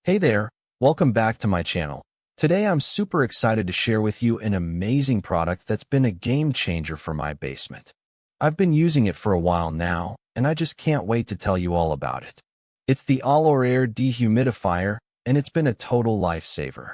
Hey there, welcome back to my channel. Today I'm super excited to share with you an amazing product that's been a game changer for my basement. I've been using it for a while now, and I just can't wait to tell you all about it. It's the ALORAIR Dehumidifier, and it's been a total lifesaver.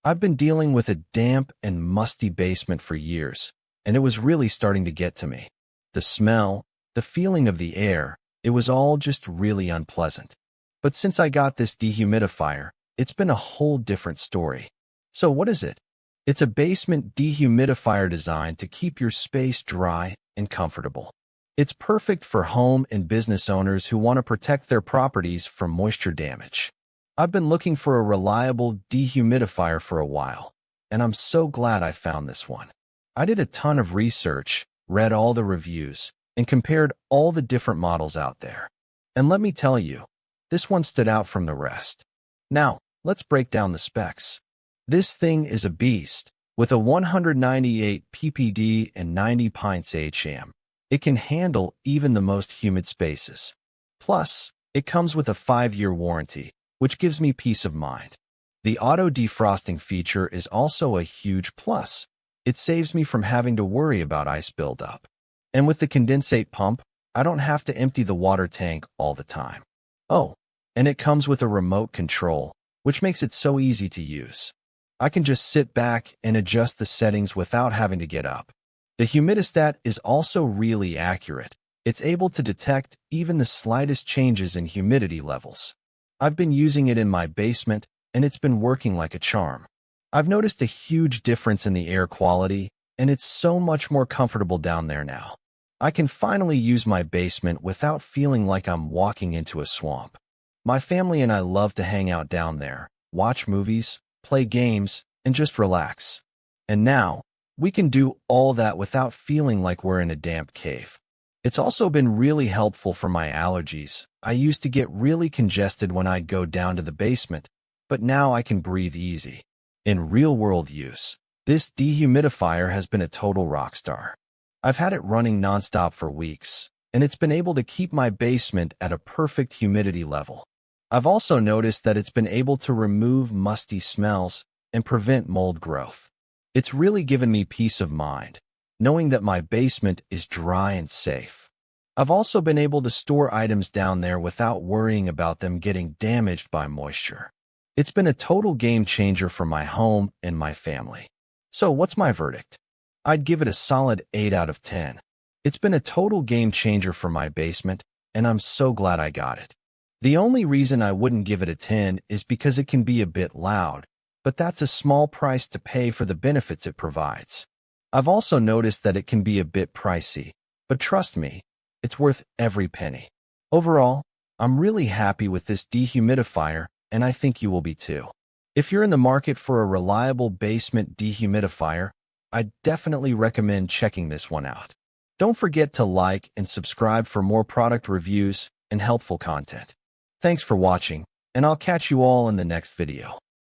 I've been dealing with a damp and musty basement for years, and it was really starting to get to me. The smell, the feeling of the air, it was all just really unpleasant. But since I got this dehumidifier, it's been a whole different story. So what is it? It's a basement dehumidifier designed to keep your space dry and comfortable. It's perfect for home and business owners who want to protect their properties from moisture damage. I've been looking for a reliable dehumidifier for a while, and I'm so glad I found this one. I did a ton of research, read all the reviews, and compared all the different models out there. And let me tell you, this one stood out from the rest. Now, let's break down the specs. This thing is a beast. With a 198 PPD and 90 pints AHAM, it can handle even the most humid spaces. Plus, it comes with a 5-year warranty, which gives me peace of mind. The auto defrosting feature is also a huge plus. It saves me from having to worry about ice buildup. And with the condensate pump, I don't have to empty the water tank all the time. Oh, and it comes with a remote control, which makes it so easy to use. I can just sit back and adjust the settings without having to get up. The humidistat is also really accurate. It's able to detect even the slightest changes in humidity levels. I've been using it in my basement, and it's been working like a charm. I've noticed a huge difference in the air quality, and it's so much more comfortable down there now. I can finally use my basement without feeling like I'm walking into a swamp. My family and I love to hang out down there, watch movies, play games, and just relax. And now, we can do all that without feeling like we're in a damp cave. It's also been really helpful for my allergies. I used to get really congested when I'd go down to the basement, but now I can breathe easy. In real-world use, this dehumidifier has been a total rock star. I've had it running nonstop for weeks, and it's been able to keep my basement at a perfect humidity level. I've also noticed that it's been able to remove musty smells and prevent mold growth. It's really given me peace of mind, knowing that my basement is dry and safe. I've also been able to store items down there without worrying about them getting damaged by moisture. It's been a total game changer for my home and my family. So what's my verdict? I'd give it a solid 8 out of 10. It's been a total game changer for my basement, and I'm so glad I got it. The only reason I wouldn't give it a 10 is because it can be a bit loud, but that's a small price to pay for the benefits it provides. I've also noticed that it can be a bit pricey, but trust me, it's worth every penny. Overall, I'm really happy with this dehumidifier, and I think you will be too. If you're in the market for a reliable basement dehumidifier, I definitely recommend checking this one out. Don't forget to like and subscribe for more product reviews and helpful content. Thanks for watching, and I'll catch you all in the next video.